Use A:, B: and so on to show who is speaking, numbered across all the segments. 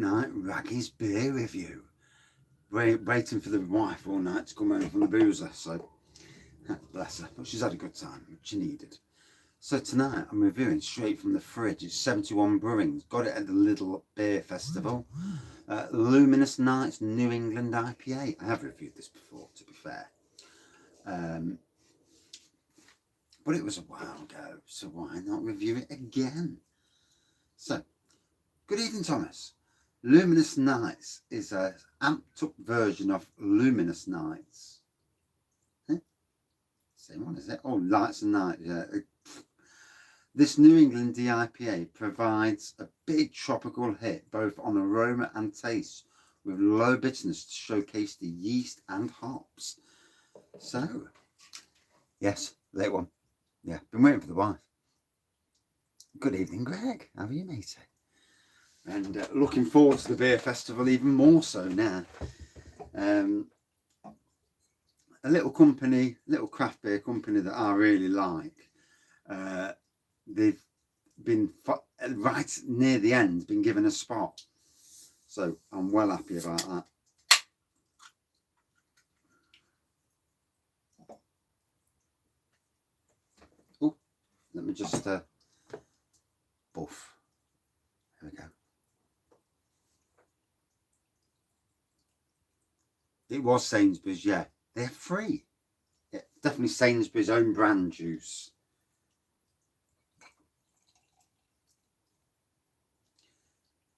A: night Wraggys beer review. Waiting for the wife all night to come home from the boozer, so bless her, but she's had a good time, which she needed. So tonight I'm reviewing straight from the fridge. It's 71 Brewing, got it at the Lidl Beer Festival. Luminous Nights New England IPA. I have reviewed this before, to be fair, but it was a while ago, so why not review it again? So, good evening, Thomas. Luminous Nights is a amped up version of Luminous Nights. Same one, is it? Oh, Lights and Nights, yeah. This New England DIPA provides a big tropical hit both on aroma and taste, with low bitterness to showcase the yeast and hops. So, yes, late one. Yeah, been waiting for the wife. Good evening, Greg. How are you, matey? And looking forward to the beer festival even more so now. A little company, little craft beer company that I really like. They've been right near the end, been given a spot. So I'm well happy about that. Oh, let me just buff. There we go. It was Sainsbury's, yeah. They're free. Yeah, definitely Sainsbury's own brand juice.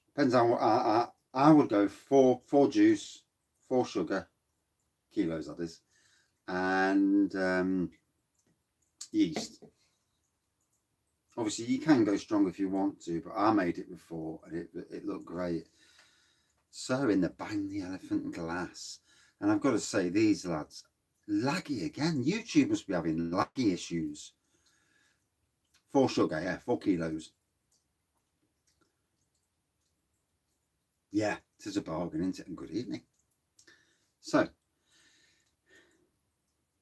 A: Depends on what I would go for 4 juice, 4 sugar, kilos that is, and yeast. Obviously you can go strong if you want to, but I made it before and it looked great. So in the bang the elephant glass. And I've got to say, these lads, laggy again. YouTube must be having laggy issues. 4 sugar, yeah, 4 kilos. Yeah, it is a bargain, isn't it? And good evening. So,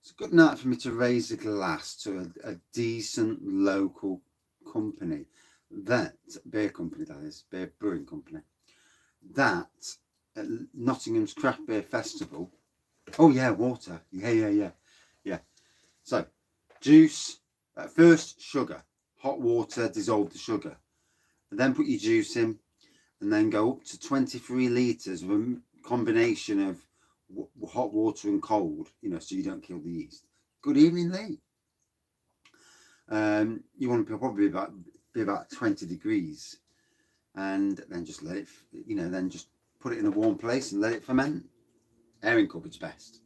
A: it's a good night for me to raise a glass to a decent local company. That, beer company that is, beer brewing company. That, at Nottingham's Craft Beer Festival. Oh yeah, water. Yeah. So, juice, first sugar, hot water, dissolve the sugar. And then put your juice in, and then go up to 23 litres of a combination of hot water and cold, so you don't kill the yeast. Good evening, Lee. You want to probably be about 20 degrees, and then just let it, then just put it in a warm place and let it ferment. Airing cupboard's best.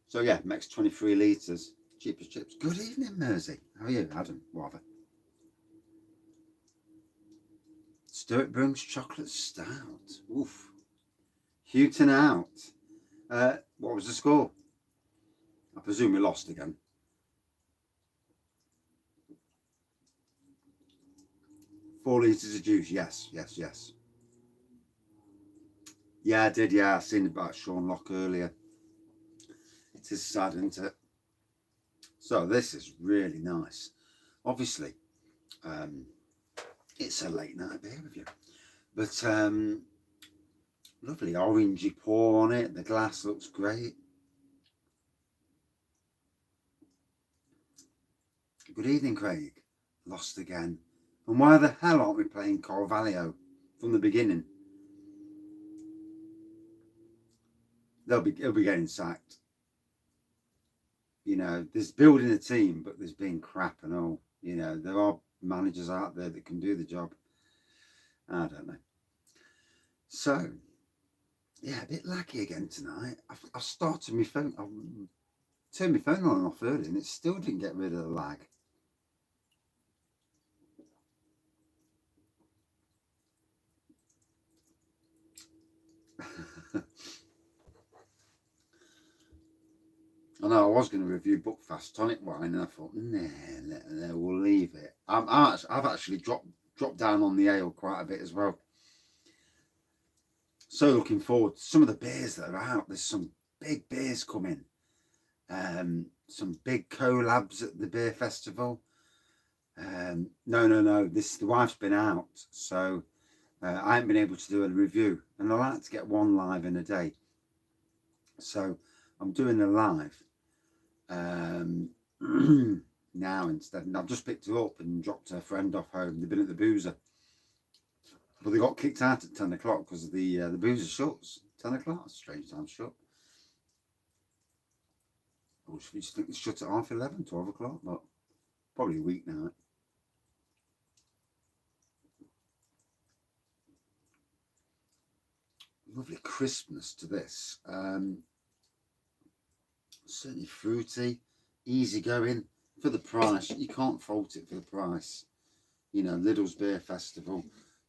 A: So yeah, makes 23 litres, cheap as chips. Good evening, Mersey. How are you, Adam? Whatever. Stuart Brewing's chocolate stout. Oof. Houghton out. What was the score? I presume we lost again. Four litres of juice. Yes. Yeah, I did. Yeah, I seen about Sean Locke earlier. It is sad, isn't it? So this is really nice. Obviously, it's a late night beer review, but lovely orangey pour on it. The glass looks great. Good evening, Craig. Lost again. And why the hell aren't we playing Carvalho from the beginning? He'll be getting sacked. There's building a team, but there's been crap and all. There are managers out there that can do the job. I don't know. So, yeah, a bit lucky again tonight. I've started my phone. I've turned my phone on and off early, and it still didn't get rid of the lag. I know I was going to review Buckfast tonic wine, and I thought, nah, we'll leave it. I've actually dropped down on the ale quite a bit as well. So looking forward to some of the beers that are out. There's some big beers coming. Some big collabs at the beer festival. No. The wife's been out, so I haven't been able to do a review, and I like to get one live in a day. So I'm doing a live now instead. And I've just picked her up and dropped her friend off home. They've been at the boozer, but they got kicked out at 10 o'clock because the boozer shuts. 10 o'clock, strange time shut. I just think it's shut at half 11, 12 o'clock, but probably a weeknight. Lovely crispness to this. Certainly fruity, easy going. For the price, you can't fault it for the price. You know, Lidl's Beer Festival.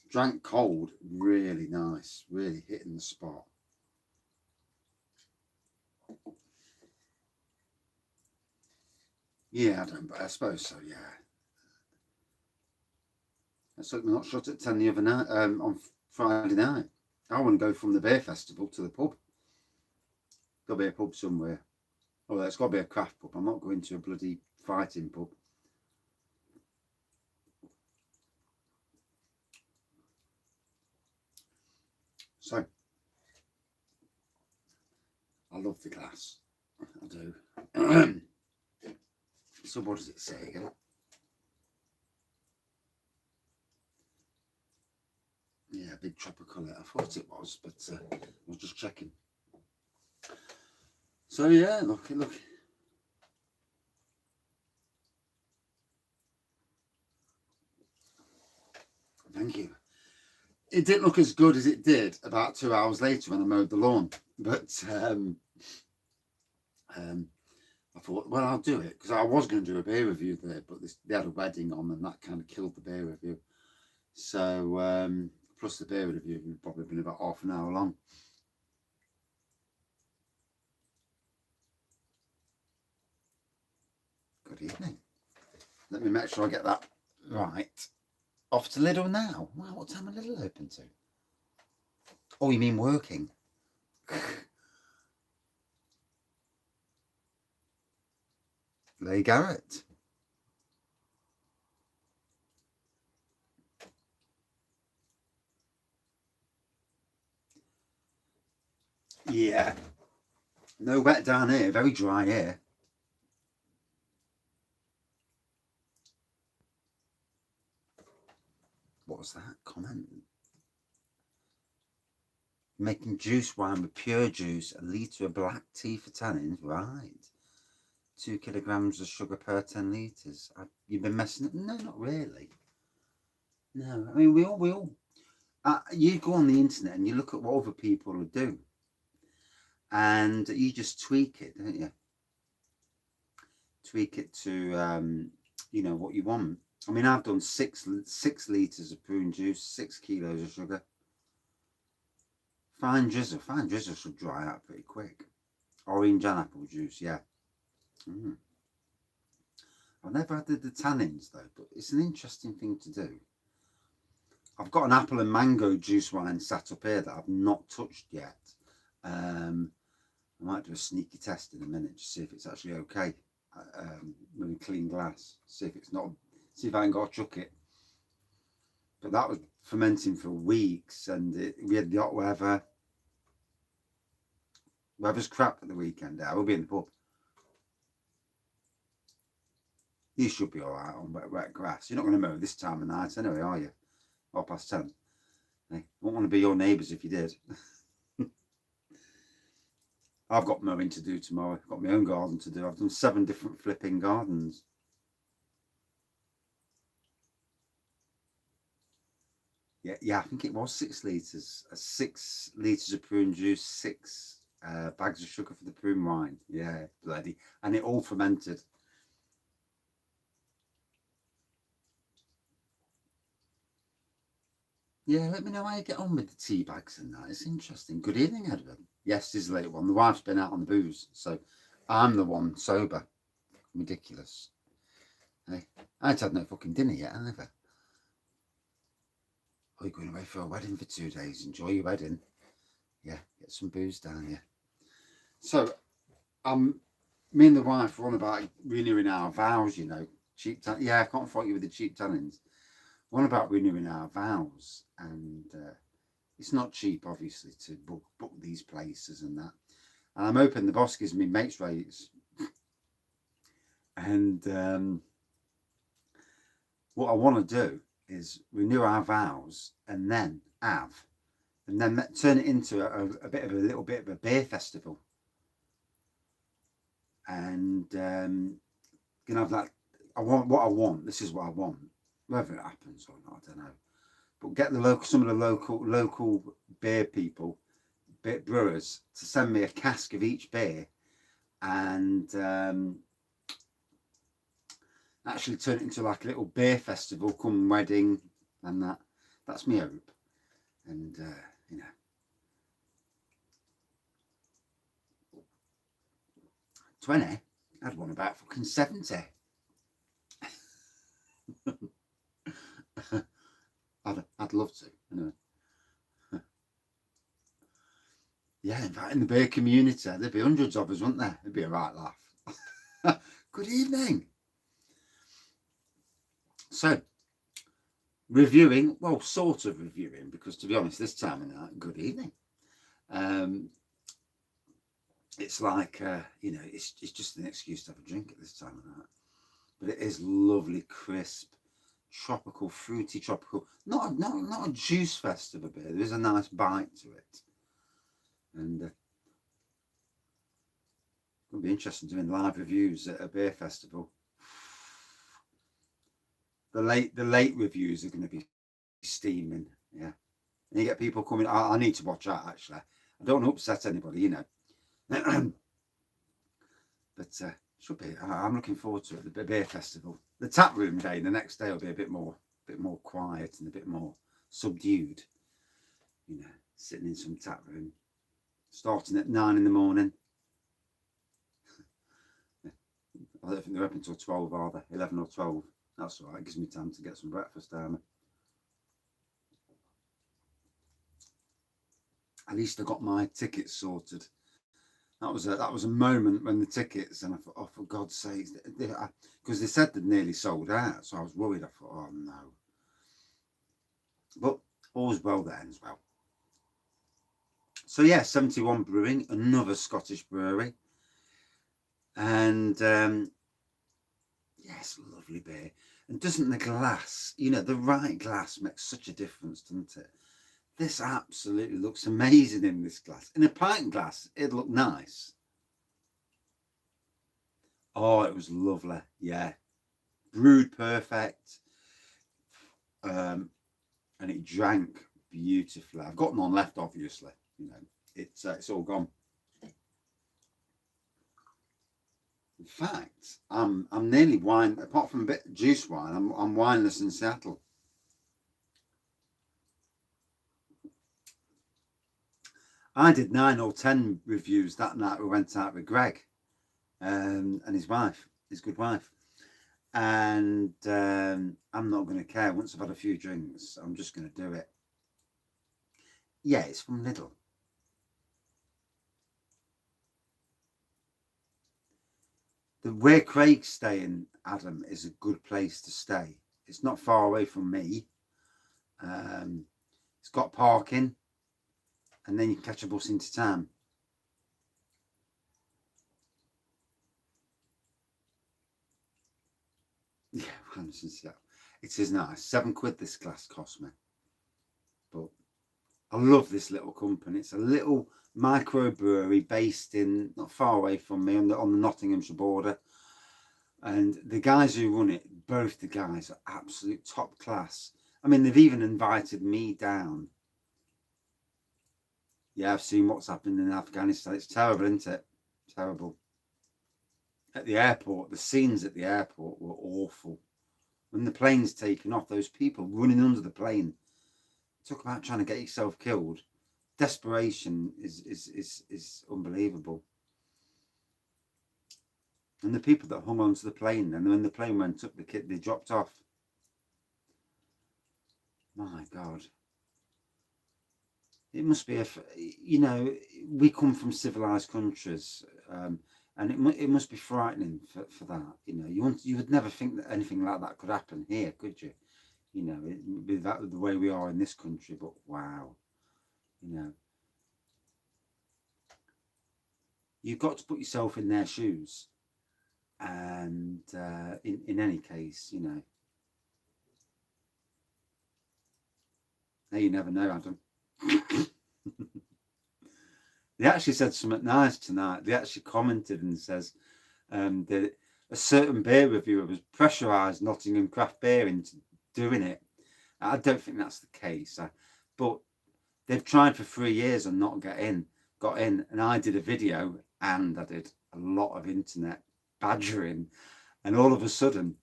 A: Drank cold, really nice, really hitting the spot. Yeah, I suppose so, yeah. Let's hope we're not shut at 10 the other night, on Friday night. I want to go from the beer festival to the pub. Got to be a pub somewhere. Oh, there's got to be a craft pub. I'm not going to a bloody fighting pub. So, I love the glass. I do. So what does it say again? Yeah, big tropical. I thought it was, but I was just checking. So yeah, look. Thank you. It didn't look as good as it did about 2 hours later when I mowed the lawn, but I thought, well, I'll do it, because I was going to do a beer review there, but they had a wedding on and that kind of killed the beer review. So plus the beer review would probably been about half an hour long. Good evening. Let me make sure I get that right. Off to Lidl now. Wow, what time are Lidl open to? Oh, you mean working? Leigh Garrett. Yeah. No wet down here, very dry here. What was that comment? Making juice wine with pure juice, a litre of black tea for tannins, right? 2 kilograms of sugar per 10 litres. You've been messing up? No, not really. No, I mean, we all you go on the internet and you look at what other people do, and you just tweak it, don't you? Tweak it to you know, what you want. I mean, I've done 6 litres of prune juice, 6 kilos of sugar. Fine drizzle should dry out pretty quick. Orange and apple juice, yeah. I've never had the tannins though, but it's an interesting thing to do. I've got an apple and mango juice wine sat up here that I've not touched yet. I might do a sneaky test in a minute to see if it's actually okay with a clean glass. See if it's not. See if I ain't got to chuck it. But that was fermenting for weeks, and we had the hot weather. Weather's crap at the weekend. I will be in the pub. You should be all right on wet grass. You're not going to mow this time of night anyway, are you? 10:30. Hey, I wouldn't want to be your neighbours if you did. I've got mowing to do tomorrow. I've got my own garden to do. I've done 7 different flipping gardens. Yeah, I think it was 6 litres. 6 litres of prune juice, 6 bags of sugar for the prune wine. Yeah, bloody. And it all fermented. Yeah, let me know how you get on with the tea bags and that. It's interesting. Good evening, Edward. Yes, this is a late one. The wife's been out on the booze, so I'm the one sober. Ridiculous. Hey, I ain't had no fucking dinner yet, either. Oh, you're going away for a wedding for 2 days. Enjoy your wedding. Yeah, get some booze down, yeah. So, me and the wife were on about renewing our vows, you know. Yeah, I can't fault you with the cheap tannins. One about renewing our vows, and it's not cheap, obviously, to book these places and that. And I'm hoping the boss gives me mates rates. And what I want to do is renew our vows and then turn it into a little bit of a beer festival. And you know, that I want. This is what I want. Whether it happens or not, I don't know. But get some of the local beer people, beer brewers, to send me a cask of each beer, and actually turn it into like a little beer festival, come wedding and that. That's my hope. And you know, 20. I'd want about fucking 70. I'd love to, you know. Yeah, inviting the beer community. There'd be hundreds of us, wouldn't there? It'd be a right laugh. Good evening. So, reviewing, well, sort of reviewing, because to be honest, this time of night, good evening. It's like, you know, it's just an excuse to have a drink at this time of night. But it is lovely, crisp, tropical, fruity, tropical. Not a juice fest of a beer. There is a nice bite to it. And it'll be interesting doing live reviews at a beer festival. The late reviews are going to be steaming, yeah. And you get people coming. I need to watch out, actually. I don't want to upset anybody, you know. But should be. I'm looking forward to it. The beer festival. The tap room day. The next day will be a bit more quiet and a bit more subdued. You know, sitting in some tap room, starting at 9 in the morning. I don't think they're open until 12, are they? 11 or 12. That's all right. It gives me time to get some breakfast down. At least I got my tickets sorted. That was a moment when the tickets, and I thought, oh, for God's sake, because they said they'd nearly sold out, so I was worried. I thought, oh no. But all's well then as well. So yeah, 71 Brewing, another Scottish brewery, and yes, lovely beer. And doesn't the glass, you know, the right glass makes such a difference, doesn't it? This absolutely looks amazing in this glass. In a pint glass, it'd look nice. Oh, it was lovely. Yeah. Brewed perfect. And it drank beautifully. I've got none left, obviously. You know, it's all gone. In fact, I'm nearly wine, apart from a bit of juice wine, I'm wineless in Seattle. I did 9 or 10 reviews that night. We went out with Greg and his wife, his good wife. And I'm not going to care. Once I've had a few drinks, I'm just going to do it. Yeah, it's from Lidl. Where Craig's staying, Adam, is a good place to stay. It's not far away from me. It's got parking, and then you can catch a bus into town. Yeah, it is nice. £7 this glass cost me. But I love this little company. It's a little microbrewery based in, not far away from me, on the Nottinghamshire border. And the guys who run it, both the guys are absolute top class. I mean, they've even invited me down. Yeah, I've seen what's happened in Afghanistan. It's terrible, isn't it? Terrible. At the airport, the scenes at the airport were awful. When the plane's taken off, those people running under the plane. Talk about trying to get yourself killed. Desperation is unbelievable. And the people that hung onto the plane, and when the plane went up, they dropped off. My God. It must be you know, we come from civilized countries. And it must be frightening for that. You know, you would never think that anything like that could happen here, could you? You know, with the way we are in this country. But wow, you know, you've got to put yourself in their shoes. And in any case, you know, hey, you never know, Adam. They actually said something nice tonight. They actually commented and says that a certain beer reviewer was pressurised Nottingham Craft Beer into doing it. I don't think that's the case, but they've tried for 3 years and not got in. And I did a video and I did a lot of internet badgering, and all of a sudden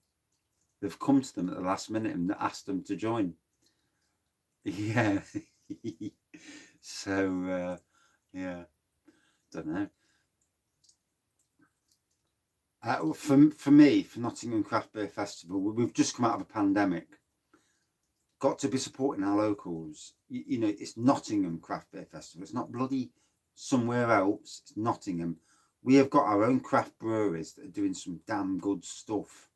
A: they've come to them at the last minute and asked them to join. Yeah. So yeah, don't know. For me, for Nottingham Craft Beer Festival, we've just come out of a pandemic. Got to be supporting our locals. You know, it's Nottingham Craft Beer Festival. It's not bloody somewhere else. It's Nottingham. We have got our own craft breweries that are doing some damn good stuff.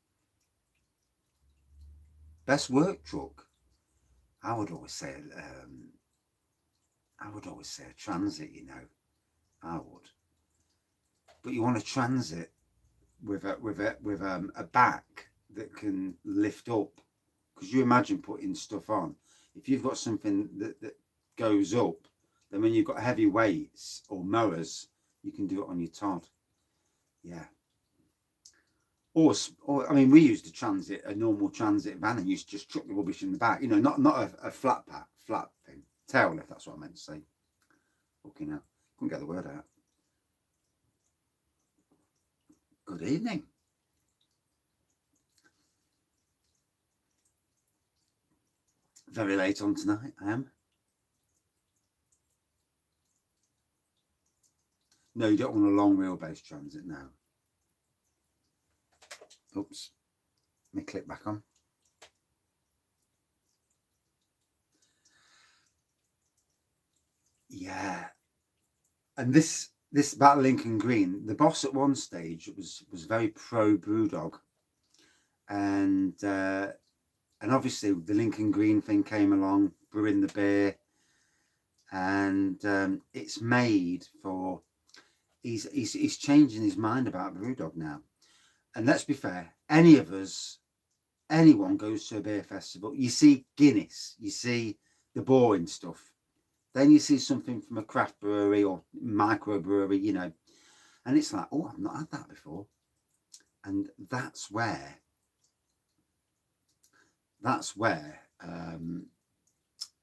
A: Best work truck. I would always say a transit. You know, I would. But you want a transit with a back that can lift up, because you imagine putting stuff on. If you've got something that goes up, then when you've got heavy weights or mowers, you can do it on your Todd. Yeah. Or I mean, we used a normal transit van, and used to just chuck the rubbish in the back. You know, not a flat thing. Tail lift, that's what I meant to say. Okay, now couldn't get the word out. Good evening. Very late on tonight, I am. No, you don't want a long wheelbase transit now. Oops. Let me click back on. Yeah. And this about Lincoln Green, the boss at one stage was very pro Brewdog, and obviously the Lincoln Green thing came along, brewing the beer, and it's made for. He's changing his mind about Brewdog now. And let's be fair, anyone goes to a beer festival, you see Guinness, you see the boring stuff. Then you see something from a craft brewery or microbrewery, you know, and it's like, oh, I've not had that before. And that's where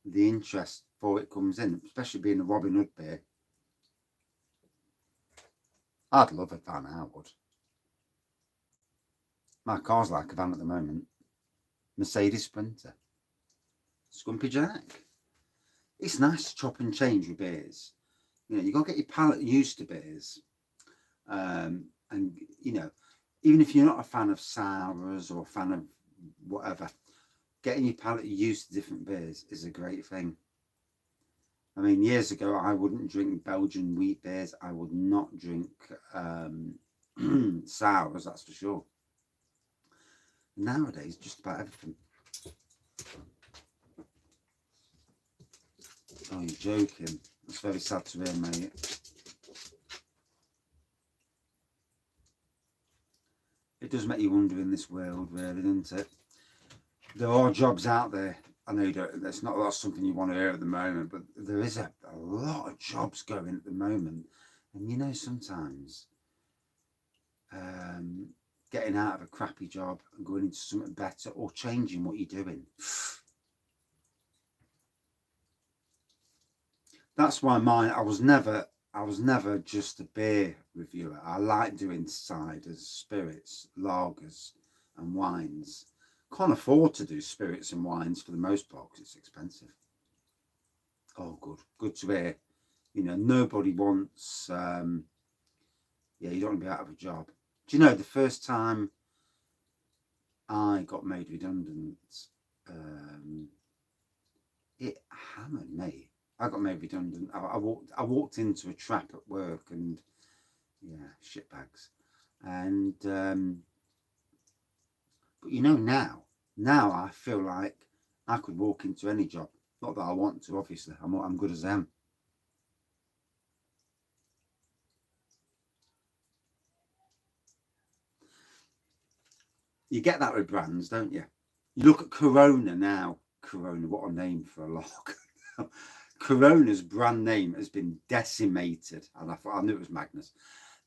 A: the interest for it comes in, especially being a Robin Hood beer. I'd love a van, I would. My car's like a van at the moment. Mercedes Sprinter. Scumpy Jack. It's nice to chop and change with beers. You know, you got to get your palate used to beers. And, you know, even if you're not a fan of sours or a fan of whatever, getting your palate used to different beers is a great thing. I mean, years ago, I wouldn't drink Belgian wheat beers. I would not drink sours, that's for sure. Nowadays, just about everything. Oh, you're joking. That's very sad to hear, mate. It does make you wonder in this world, really, doesn't it? There are jobs out there. I know that's not something you want to hear at the moment, but there is a lot of jobs going at the moment. And you know, sometimes getting out of a crappy job and going into something better, or changing what you're doing. That's why I was never just a beer reviewer. I like doing ciders, spirits, lagers and wines. Can't afford to do spirits and wines for the most part because it's expensive. Oh, good to hear. You know, nobody wants, yeah, you don't want to be out of a job. Do you know, the first time I got made redundant, it hammered me. I got made redundant. I walked into a trap at work, and Yeah, shitbags. And but you know, now I feel like I could walk into any job. Not that I want to, obviously. I'm good as I am. You get that with brands, don't you? You look at Corona now. Corona, what a name for a log. Corona's brand name has been decimated, and I knew it was Magnus.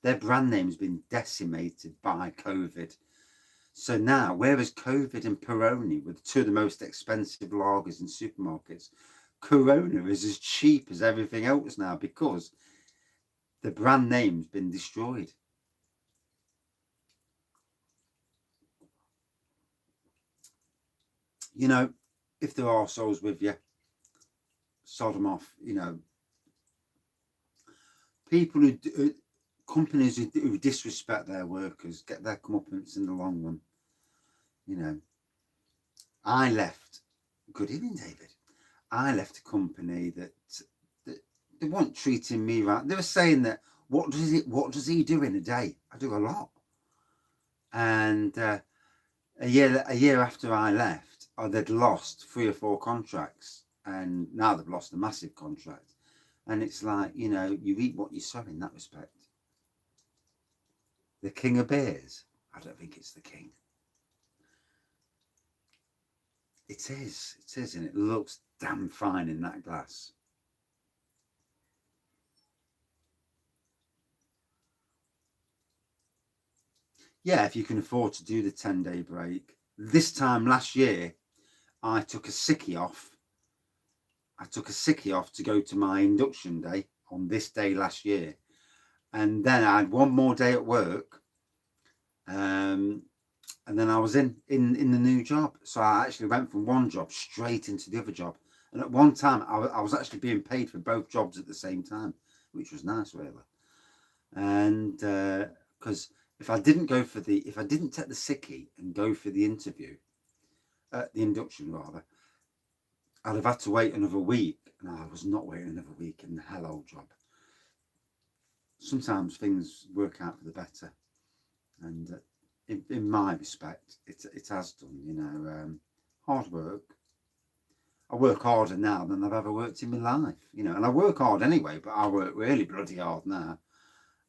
A: Their brand name has been decimated by COVID. So now, whereas COVID and Peroni were two of the most expensive lagers in supermarkets, Corona is as cheap as everything else now because the brand name's been destroyed. You know, if there are souls with you, sod them off. You know, people who companies who disrespect their workers get their comeuppance in the long run. You know, I left. Good evening, David. I left a company that they weren't treating me right. They were saying that what does he do in a day? I do a lot. And a year after I left, they'd lost 3 or 4 contracts, and now they've lost a massive contract. And it's like, you know, you eat what you sow in that respect. The king of beers? I don't think it's the king. It is, and it looks damn fine in that glass. Yeah, if you can afford to do the 10-day break. This time last year, I took a sickie off. To go to my induction day on this day last year. And then I had one more day at work. And then I was in the new job. So I actually went from one job straight into the other job. And at one time, I was actually being paid for both jobs at the same time, which was nice, really. And because if I didn't take the sickie and go for the interview, the induction rather, I'd have had to wait another week. And I was not waiting another week in the hell old job. Sometimes things work out for the better. And in my respect, it has done, you know, hard work. I work harder now than I've ever worked in my life, you know, and I work hard anyway, but I work really bloody hard now.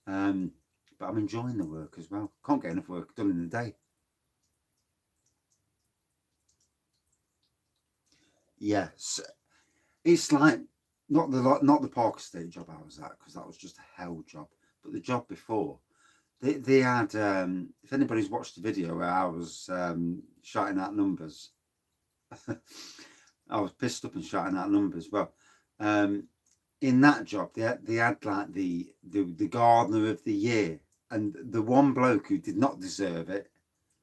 A: But I'm enjoying the work as well. Can't get enough work done in a day. Yes, it's like not the Park Estate job I was at, because that was just a hell job, but the job before. They had, if anybody's watched the video where I was shouting out numbers, I was pissed up and shouting out numbers. Well, in that job, they had like the gardener of the year, and the one bloke who did not deserve it,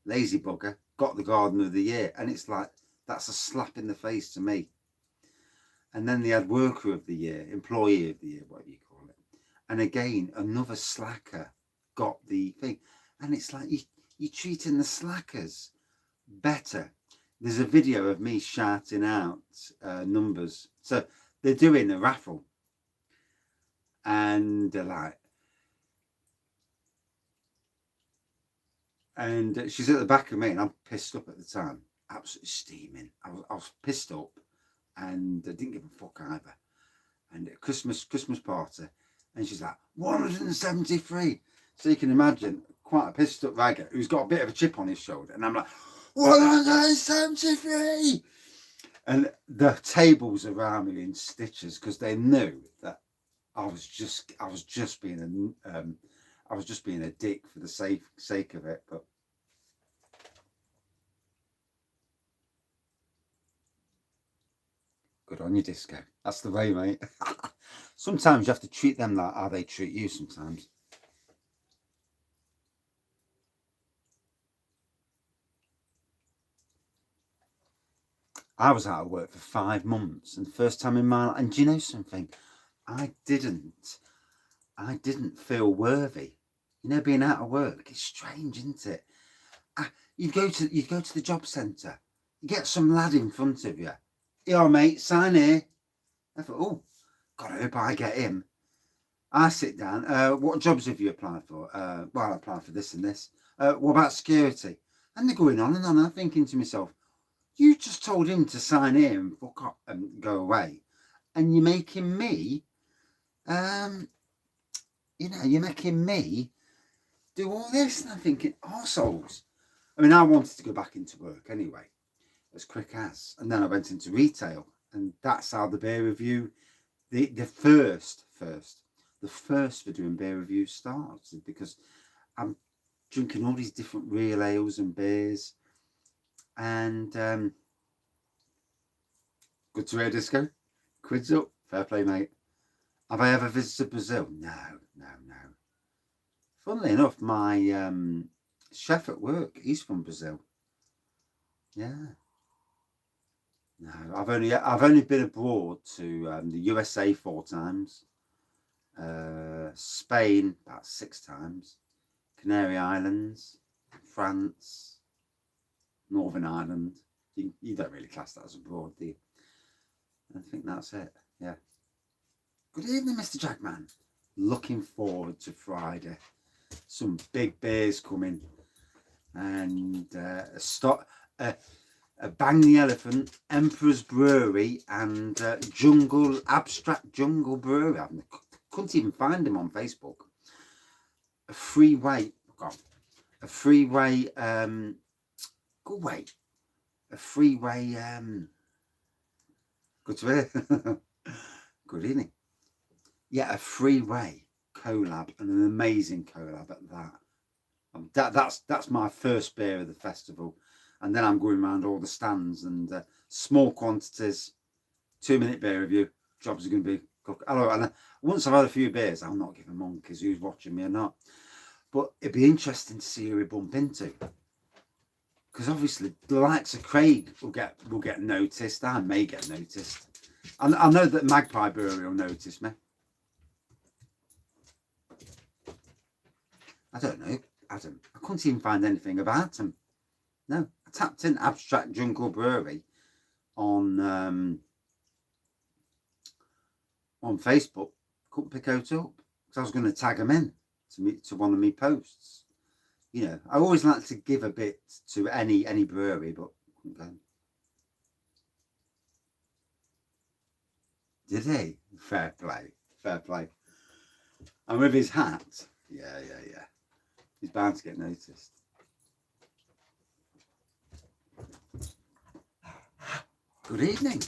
A: lazy bugger, got the gardener of the year, and it's like that's a slap in the face to me. And then they had worker of the year, employee of the year, whatever you call it, and again another slacker got the thing. And it's like you're treating the slackers better. There's a video of me shouting out numbers. So they're doing a raffle, and they're like, and she's at the back of me, and I'm pissed up at the time, absolutely steaming. I was pissed up, and I didn't give a fuck either. And a Christmas party, and she's like 173. So you can imagine quite a pissed up ragger who's got a bit of a chip on his shoulder, and I'm like 173, and the tables around me in stitches because they knew that I was just being a dick for the sake of it. But good on you, Disco. That's the way, mate. Sometimes you have to treat them like how they treat you sometimes. I was out of work for 5 months, and the first time in my life, and do you know something? I didn't feel worthy. You know, being out of work, it's strange, isn't it? You go to the job centre, you get some lad in front of you. Yeah, mate, sign here. I thought, oh, God, I hope I get him. I sit down. What jobs have you applied for? Well, I applied for this and this. What about security? And they're going on and on. I'm thinking to myself, you just told him to sign here and fuck up and go away, and you're making me, you're making me do all this. And I'm thinking, arseholes. I mean, I wanted to go back into work anyway, as quick as, and then I went into retail, and that's how the beer review, the first for doing beer reviews started, because I'm drinking all these different real ales and beers, and good to hear, Disco. Quids up, fair play, mate. Have I ever visited Brazil? No. Funnily enough, my chef at work, he's from Brazil. Yeah. No, I've only been abroad to the USA 4 times, Spain about 6 times, Canary Islands, France, Northern Ireland. You don't really class that as abroad, do you? I think that's it. Yeah. Good evening, Mr. Jackman. Looking forward to Friday. Some big beers coming, and a Bang the Elephant, Emperor's Brewery, and Abstract Jungle Brewery. I couldn't even find him on Facebook. A freeway, good to hear. Good evening. Yeah, a freeway collab, and an amazing collab at that. That's my first beer of the festival, and then I'm going around all the stands and small quantities, 2-minute beer review. Jobs are going to be cooked. Hello, and once I've had a few beers, I'll not give a monkeys who's watching me or not. But it'd be interesting to see who we bump into, because obviously the likes of Craig will get noticed. I may get noticed. I know that Magpie Brewery will notice me. I don't know. I couldn't even find anything about him. No, I tapped in Abstract Jungle Brewery on Facebook. Couldn't pick it up because I was going to tag him in to one of my posts. You know, I always like to give a bit to any brewery, but couldn't go. Did he? Fair play. And with his hat, yeah. He's bound to get noticed. Good evening.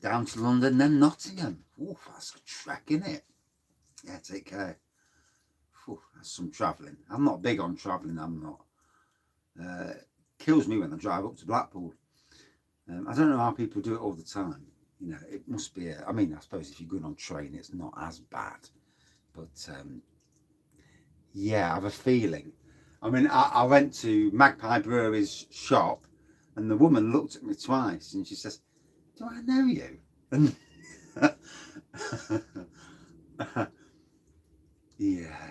A: Down to London, then Nottingham. Ooh, that's a trek, isn't it? Yeah, take care. Ooh, that's some travelling. I'm not big on travelling, I'm not. Kills me when I drive up to Blackpool. I don't know how people do it all the time. You know, it must be, I mean, I suppose if you're going on train, it's not as bad. But, yeah, I have a feeling. I mean, I went to Magpie Brewery's shop, and the woman looked at me twice, and she says, "Do I know you?" And yeah.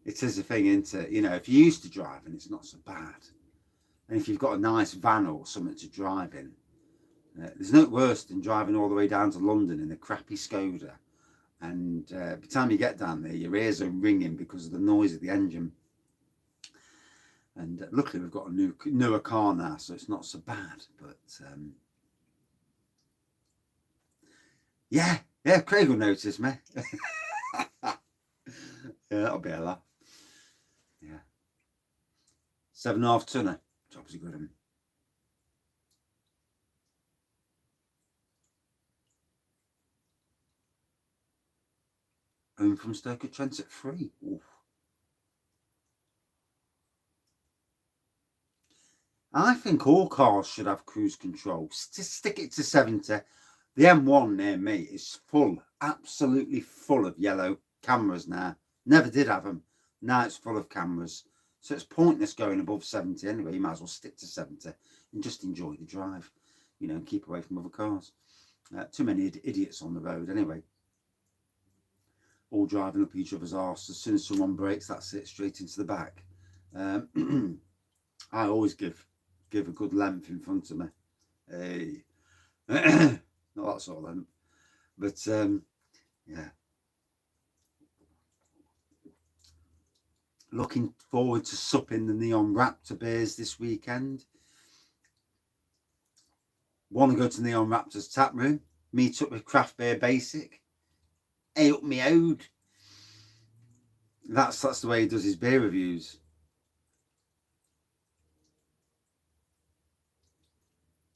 A: It is a thing, isn't it? You know, if you're used to driving, it's not so bad. And if you've got a nice van or something to drive in, there's no worse than driving all the way down to London in a crappy Skoda. And by the time you get down there, your ears are ringing because of the noise of the engine. And luckily we've got a newer car now, so it's not so bad. But yeah, Craig will notice me. Yeah, that'll be a laugh. Yeah. 7.5 tonner. Jobs are good. Home from Stoke-on-Trent at 3. Oof. I think all cars should have cruise control. Stick it to 70. The M1 near me is full, absolutely full of yellow cameras now. Never did have them. Now it's full of cameras. So it's pointless going above 70 anyway. You might as well stick to 70 and just enjoy the drive, you know, and keep away from other cars. Too many idiots on the road anyway. All driving up each other's arse. As soon as someone brakes, that's it, straight into the back. I always give a good length in front of me. Hey, not that sort of length, but yeah. Looking forward to supping the Neon Raptor beers this weekend. Want to go to Neon Raptor's tap room, meet up with Craft Beer Basic. Hey up me ode. That's the way he does his beer reviews.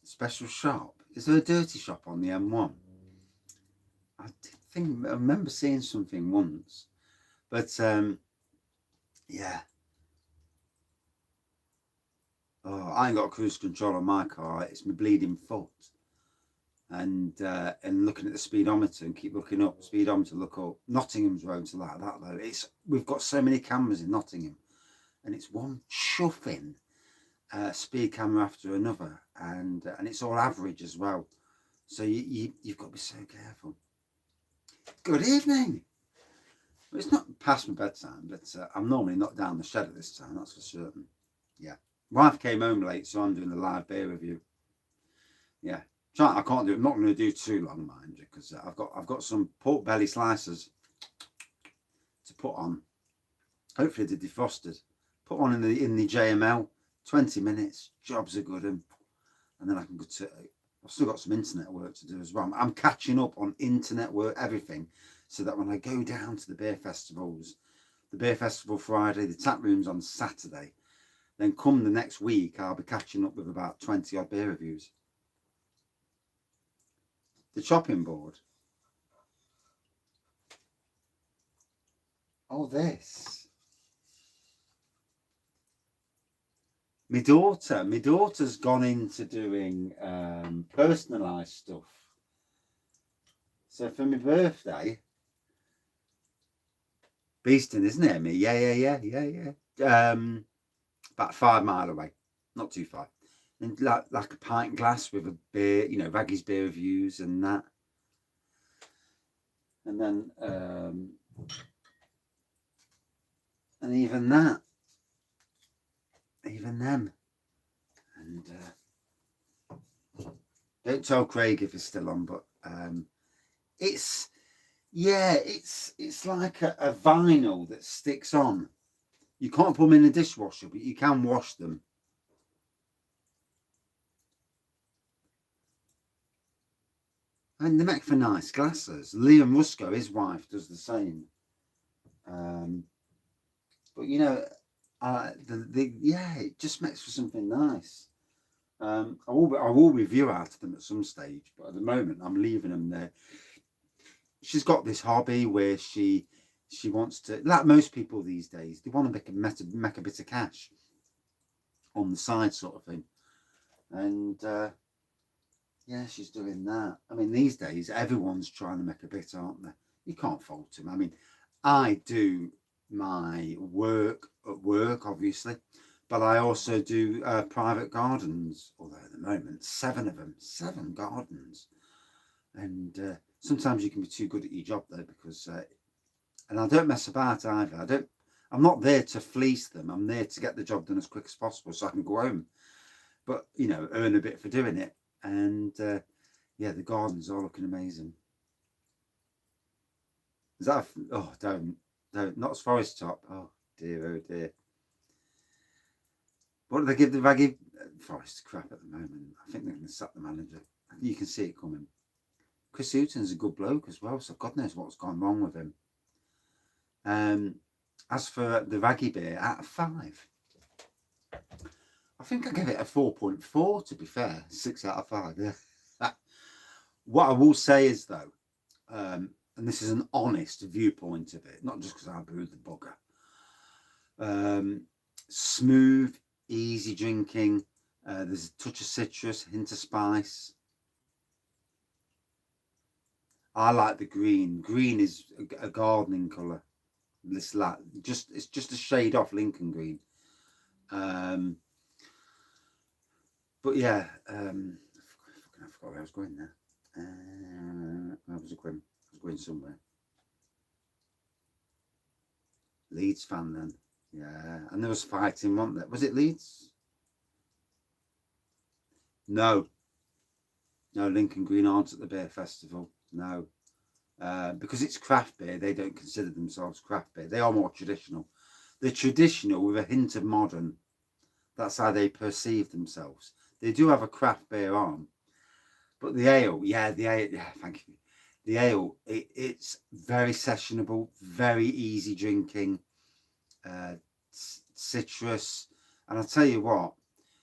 A: Special shop. Is there a dirty shop on the M1? I remember seeing something once, but yeah. Oh, I ain't got cruise control on my car. It's my bleeding foot, and looking at the speedometer and keep looking up. Speedometer, look up. Nottingham's roads are like that though. We've got so many cameras in Nottingham, and it's one chuffing speed camera after another, and it's all average as well. So you've got to be so careful. Good evening. Well, it's not past my bedtime, but I'm normally not down the shed at this time. That's for certain. Yeah. Wife came home late, so I'm doing a live beer review. Yeah. I can't do it. I'm not going to do too long, mind you, because I've got some pork belly slices to put on. Hopefully they're defrosted. Put one in the JML. 20 minutes. Jobs are good, and then I can go to. I've still got some internet work to do as well. I'm catching up on internet work, everything, so that when I go down to the beer festivals, the beer festival Friday, the tap room's on Saturday, then come the next week, I'll be catching up with about 20 odd beer reviews. The chopping board. Oh, this. My daughter's gone into doing personalised stuff. So for my birthday, Beeston, isn't it, me? Yeah. About 5 mile away, not too far. And like a pint glass with a beer, Wraggys beer reviews and that. And then, and even that. Even them. And don't tell Craig if he's still on, but it's like a vinyl that sticks on. You can't put them in the dishwasher, but you can wash them. And they make for nice glasses. Liam Rusco, his wife, does the same. But it just makes for something nice. I will review out of them at some stage, but at the moment I'm leaving them there. She's got this hobby where she wants to, like most people these days, they want to make a bit of cash on the side, sort of thing. And yeah, she's doing that. I mean, these days everyone's trying to make a bit, aren't they? You can't fault them. I mean, I do my work at work, obviously, but I also do private gardens, although at the moment 7 of them, 7 gardens. And sometimes you can be too good at your job though, because and I don't mess about either. I'm not there to fleece them. I'm there to get the job done as quick as possible so I can go home, but earn a bit for doing it. And yeah, the gardens are looking amazing. Is that don't not as forest top. Oh dear. What do they give the Wraggy Forest crap at the moment? I think they're going to sack the manager. You can see it coming. Chris Hooton's a good bloke as well, so God knows what's gone wrong with him. As for the Wraggy beer, out of 5, I think I give it a 4.4, to be fair. 6 out of 5, yeah. What I will say is, though, and this is an honest viewpoint of it, not just because I brewed the bugger. Smooth, easy drinking. There's a touch of citrus, hint of spice. I like the green. Green is a gardening colour. It's just a shade off Lincoln green. But yeah, I forgot where I was going there. I was going somewhere. Leeds fan then. Yeah, and there was fighting, wasn't there? Was it Leeds? No, Lincoln Green aren't at the beer festival. No, because it's craft beer, they don't consider themselves craft beer. They are more traditional. They're traditional with a hint of modern. That's how they perceive themselves. They do have a craft beer arm, but the ale, yeah, thank you. The ale, it's very sessionable, very easy drinking, citrus. And I'll tell you what,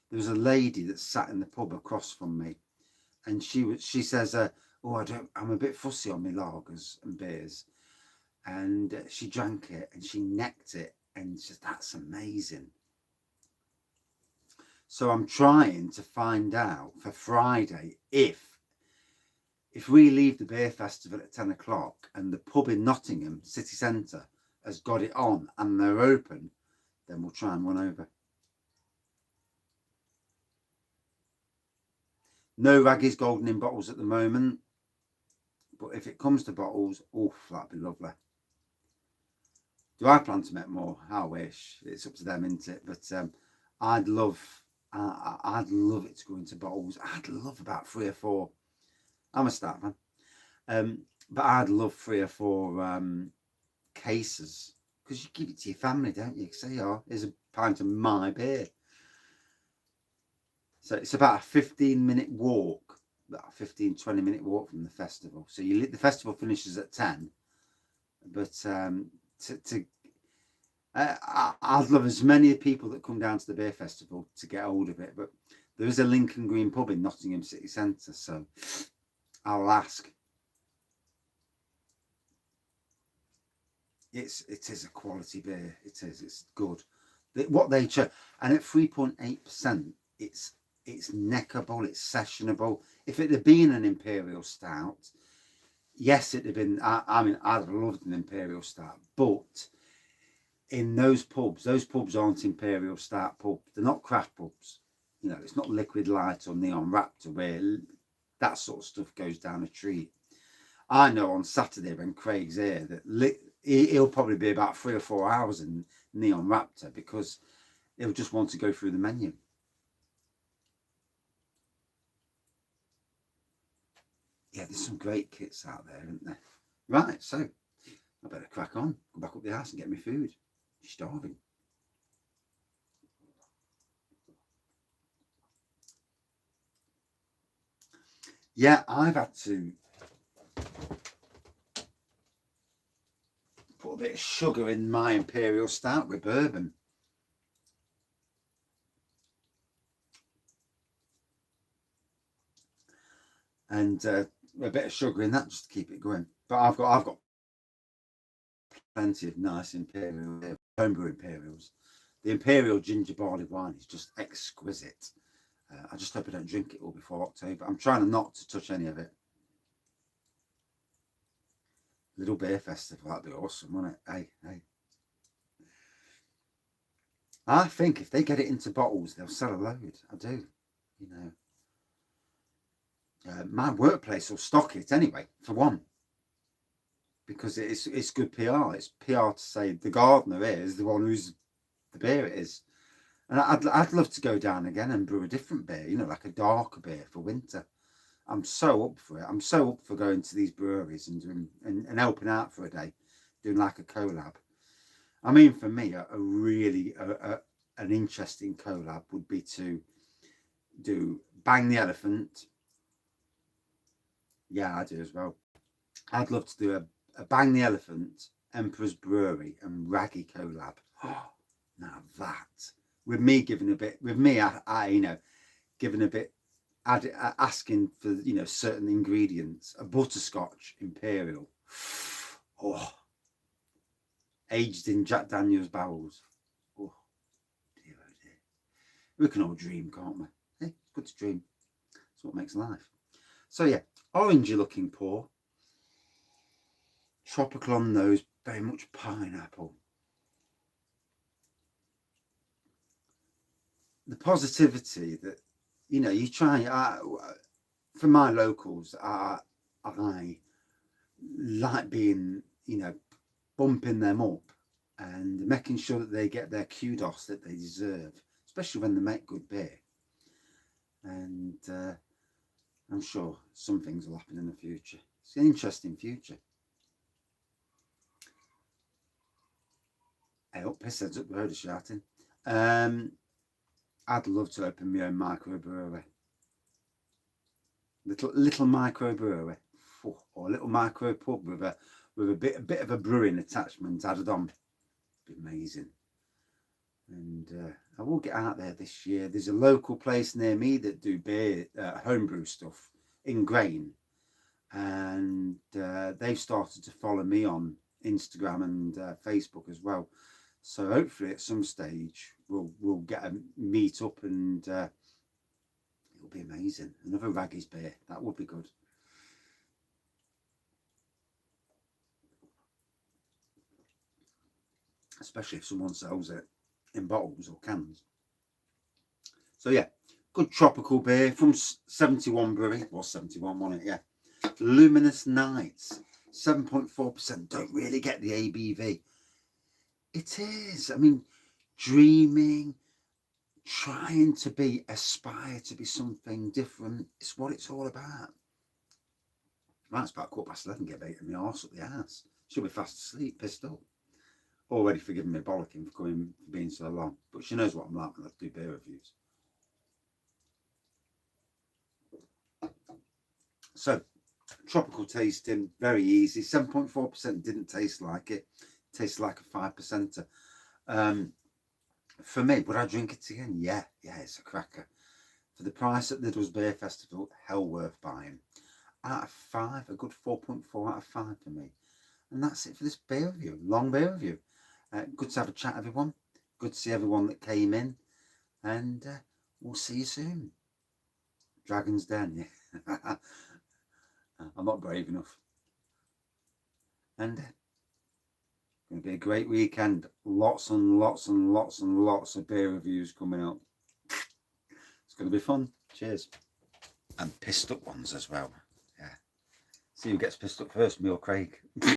A: there was a lady that sat in the pub across from me, and she says, "Oh, I'm a bit fussy on my lagers and beers," and she drank it and she necked it, and she said, "That's amazing." So I'm trying to find out for Friday if we leave the beer festival at 10 o'clock and the pub in Nottingham city centre has got it on and they're open, then we'll try and run over. No Wraggys golden in bottles at the moment, but if it comes to bottles, oof, that'd be lovely. Do I plan to make more? I wish. It's up to them, isn't it? But I'd love it to go into bottles. I'd love about 3 or 4. I'm a start fan. But I'd love 3 or 4 cases, because you give it to your family, don't you? Say, "Oh, here's a pint of my beer." So it's about a 15-minute walk, about a 15-20-minute walk from the festival. So the festival finishes at 10, but I'd love as many people that come down to the beer festival to get hold of it. But there is a Lincoln Green pub in Nottingham city centre, so I'll ask. It is a quality beer. It is. It's good. What they chose, and at 3.8%, it's neckable. It's sessionable. If it had been an imperial stout, yes, it'd have been. I mean, I'd have loved an imperial stout, but in those pubs aren't imperial stout pubs. They're not craft pubs. You know, it's not Liquid Light or Neon Raptor where that sort of stuff goes down a treat. I know on Saturday when Craig's here that he'll probably be about 3 or 4 hours in Neon Raptor because he'll just want to go through the menu. Yeah, there's some great kits out there, isn't there? Right, so I better crack on, go back up the house and get my food. I'm starving. Yeah, I've had to put a bit of sugar in my imperial stout with bourbon. And a bit of sugar in that just to keep it going. But I've got plenty of nice imperial homebrew imperials. The imperial ginger barley wine is just exquisite. I just hope I don't drink it all before October. I'm trying not to touch any of it. Lidl Beer Festival, that'd be awesome, wouldn't it? Hey. I think if they get it into bottles, they'll sell a load. I do, you know. My workplace will stock it anyway, for one, because it's good PR. It's PR to say the gardener is the one who's the beer it is. And I'd love to go down again and brew a different beer, you know, like a darker beer for winter. I'm so up for it. I'm so up for going to these breweries and doing and helping out for a day, doing like a collab. I mean, for me, a really an interesting collab would be to do Bang the Elephant. Yeah, I do as well. I'd love to do a Bang the Elephant, Emperor's Brewery, and Wraggy collab. Oh, now that with me giving a bit, with me, I you know, giving a bit, asking for, you know, certain ingredients, a butterscotch imperial, oh, aged in Jack Daniel's barrels. Oh dear, oh dear. We can all dream, can't we? Hey, it's good to dream. That's what makes life. So yeah, orangey looking pour. Tropical on nose, very much pineapple. The positivity that, you know, you try. For my locals, I like being, you know, bumping them up and making sure that they get their kudos that they deserve, especially when they make good beer. and I'm sure some things will happen in the future. It's an interesting future. I hope piss heads up the road of shouting. I'd love to open my own microbrewery. Little microbrewery, or a little micro pub with a bit of a brewing attachment added on. It'd be amazing. And I will get out there this year. There's a local place near me that do beer homebrew stuff in Grain, and they've started to follow me on Instagram and Facebook as well. So hopefully at some stage we'll get a meet up, and it'll be amazing. Another Wraggys beer, that would be good. Especially if someone sells it in bottles or cans. So yeah, good tropical beer from 71 Brewing. Was 71, wasn't it? Yeah. Luminous Nights, 7.4%. Don't really get the ABV. It is. I mean, dreaming, trying to aspire to be something different. It's what it's all about. Right, it's about 11:15. Get bait in the arse up the ass. She'll be fast asleep, pissed up. Already forgiven me bollocking for being so long. But she knows what I'm like when I do beer reviews. So, tropical tasting, very easy. 7.4% didn't taste like it. Tastes like a 5%. For me, would I drink it again? Yeah, it's a cracker. For the price at Lidl's Beer Festival, hell worth buying. Out of 5, a good 4.4 out of 5 for me. And that's it for this beer review, long beer review. Good to have a chat, everyone. Good to see everyone that came in. And we'll see you soon. Dragon's Den, yeah. I'm not brave enough. And going to be a great weekend. Lots and lots and lots and lots of beer reviews coming up. It's going to be fun. Cheers. And pissed up ones as well. Yeah. See who gets pissed up first, me or Craig.